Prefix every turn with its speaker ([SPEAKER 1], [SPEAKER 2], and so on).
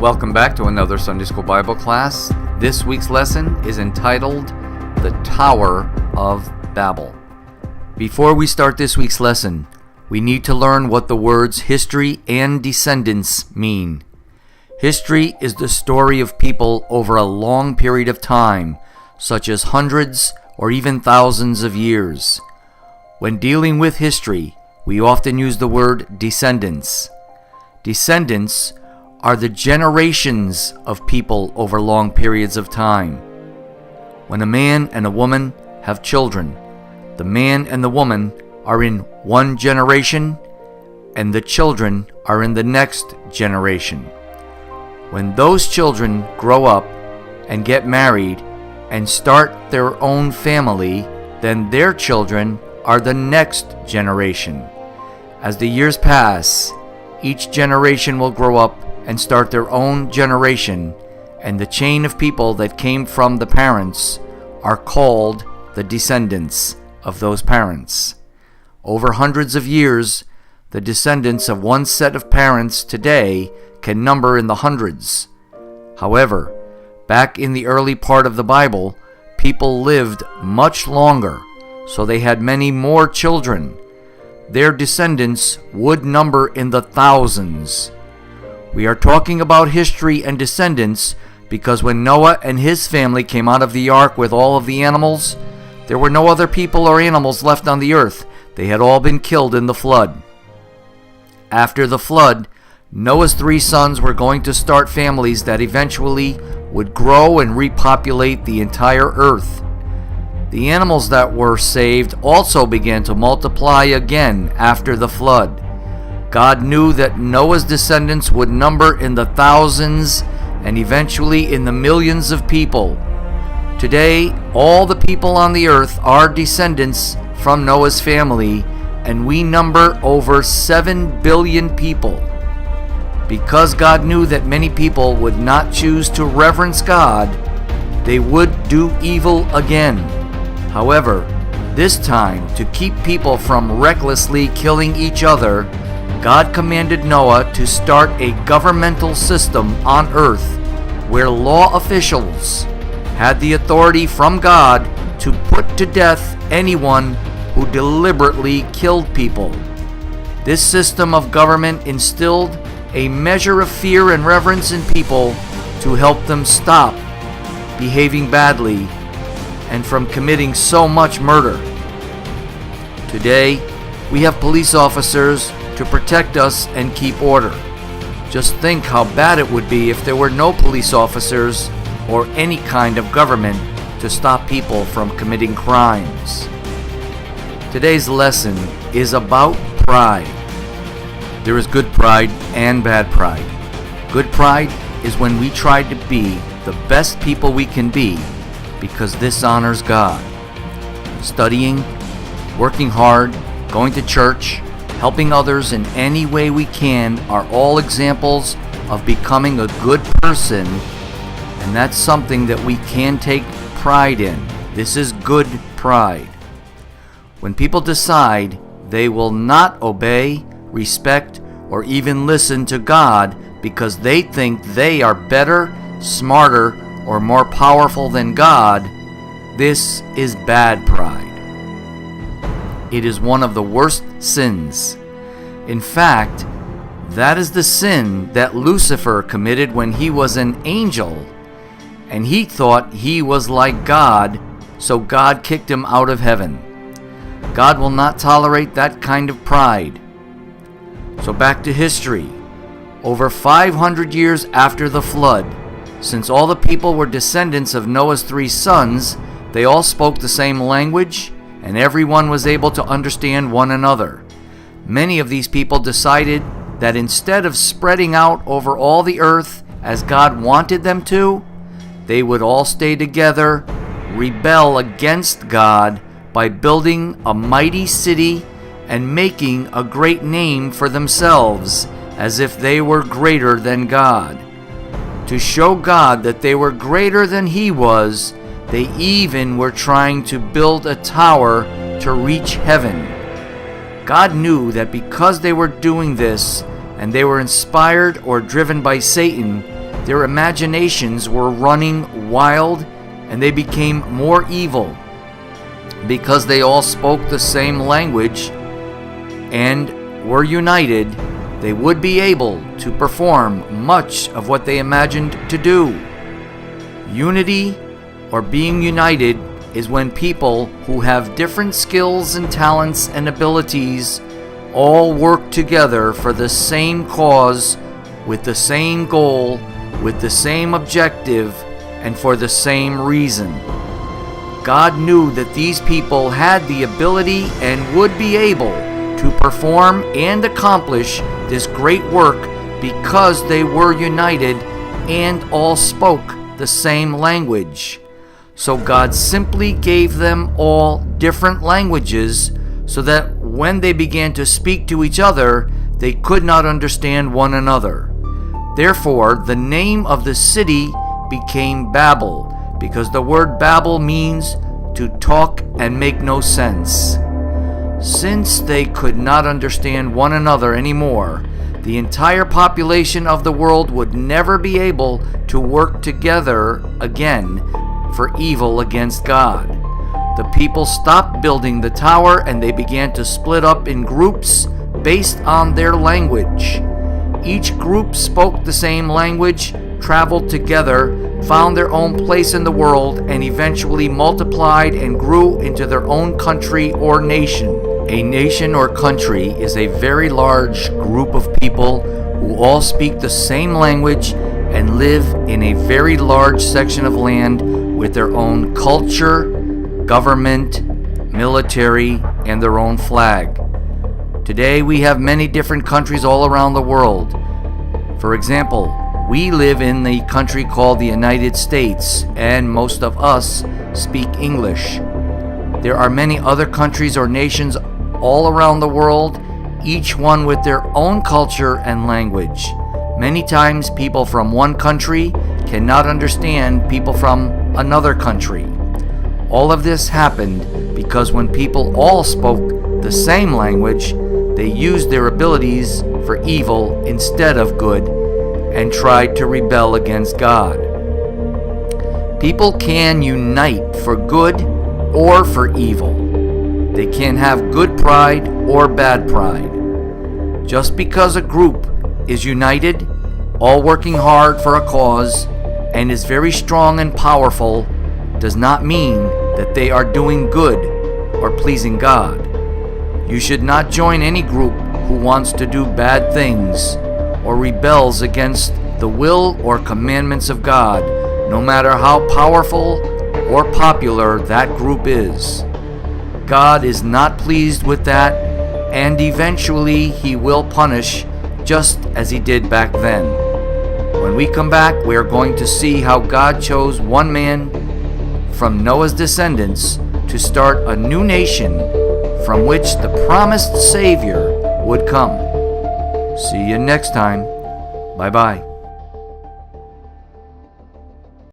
[SPEAKER 1] Welcome back to another Sunday School Bible class. This week's lesson is entitled The Tower of Babel. Before we start this week's lesson, we need to learn what the words history and descendants mean. History is the story of people over a long period of time, such as hundreds or even thousands of years. When dealing with history, we often use the word descendants. Descendants are the generations of people over long periods of time. When a man and a woman have children, the man and the woman are in one generation, and the children are in the next generation. When those children grow up and get married and start their own family, then their children are the next generation. As the years pass, each generation will grow up and start their own generation, and the chain of people that came from the parents are called the descendants of those parents. Over hundreds of years, the descendants of one set of parents today can number in the hundreds. However, back in the early part of the Bible, people lived much longer, so they had many more children. Their descendants would number in the thousands. We are talking about history and descendants because when Noah and his family came out of the ark with all of the animals, there were no other people or animals left on the earth. They had all been killed in the flood. After the flood, Noah's 3 sons were going to start families that eventually would grow and repopulate the entire earth. The animals that were saved also began to multiply again after the flood. God knew that Noah's descendants would number in the thousands and eventually in the millions of people. Today, all the people on the earth are descendants from Noah's family, and we number over 7 billion people. Because God knew that many people would not choose to reverence God, they would do evil again. However, this time, to keep people from recklessly killing each other, God commanded Noah to start a governmental system on earth where law officials had the authority from God to put to death anyone who deliberately killed people. This system of government instilled a measure of fear and reverence in people to help them stop behaving badly and from committing so much murder. Today, we have police officers to protect us and keep order. Just think how bad it would be if there were no police officers or any kind of government to stop people from committing crimes. Today's lesson is about pride. There is good pride and bad pride. Good pride is when we try to be the best people we can be because this honors God. Studying, working hard, going to church, helping others in any way we can are all examples of becoming a good person, and that's something that we can take pride in. This is good pride. When people decide they will not obey, respect, or even listen to God because they think they are better, smarter, or more powerful than God, this is bad pride. It is one of the worst sins. In fact, that is the sin that Lucifer committed when he was an angel, and he thought he was like God, so God kicked him out of heaven. God will not tolerate that kind of pride. So back to history. Over 500 years after the flood, since all the people were descendants of Noah's 3 sons, they all spoke the same language, and everyone was able to understand one another. Many of these people decided that instead of spreading out over all the earth as God wanted them to, they would all stay together, rebel against God by building a mighty city and making a great name for themselves as if they were greater than God. To show God that they were greater than He was, they even were trying to build a tower to reach heaven. God knew that because they were doing this and they were inspired or driven by Satan, their imaginations were running wild and they became more evil. Because they all spoke the same language and were united, they would be able to perform much of what they imagined to do. Unity, or being united, is when people who have different skills and talents and abilities all work together for the same cause, with the same goal, with the same objective, and for the same reason. God knew that these people had the ability and would be able to perform and accomplish this great work because they were united and all spoke the same language. So God simply gave them all different languages so that when they began to speak to each other, they could not understand one another. Therefore, the name of the city became Babel, because the word Babel means to talk and make no sense. Since they could not understand one another anymore, the entire population of the world would never be able to work together again for evil against God. The people stopped building the tower and they began to split up in groups based on their language. Each group spoke the same language, traveled together, found their own place in the world, and eventually multiplied and grew into their own country or nation. A nation or country is a very large group of people who all speak the same language and live in a very large section of land with their own culture, government, military, and their own flag. Today we have many different countries all around the world. For example, we live in the country called the United States, and most of us speak English. There are many other countries or nations all around the world, each one with their own culture and language. Many times people from one country cannot understand people from another country. All of this happened because when people all spoke the same language, they used their abilities for evil instead of good and tried to rebel against God. People can unite for good or for evil. They can have good pride or bad pride. Just because a group is united, all working hard for a cause, and is very strong and powerful, does not mean that they are doing good or pleasing God. You should not join any group who wants to do bad things or rebels against the will or commandments of God, no matter how powerful or popular that group is. God is not pleased with that, and eventually He will punish just as He did back then. When we come back, we are going to see how God chose one man from Noah's descendants to start a new nation from which the promised Savior would come. See you next time. Bye-bye.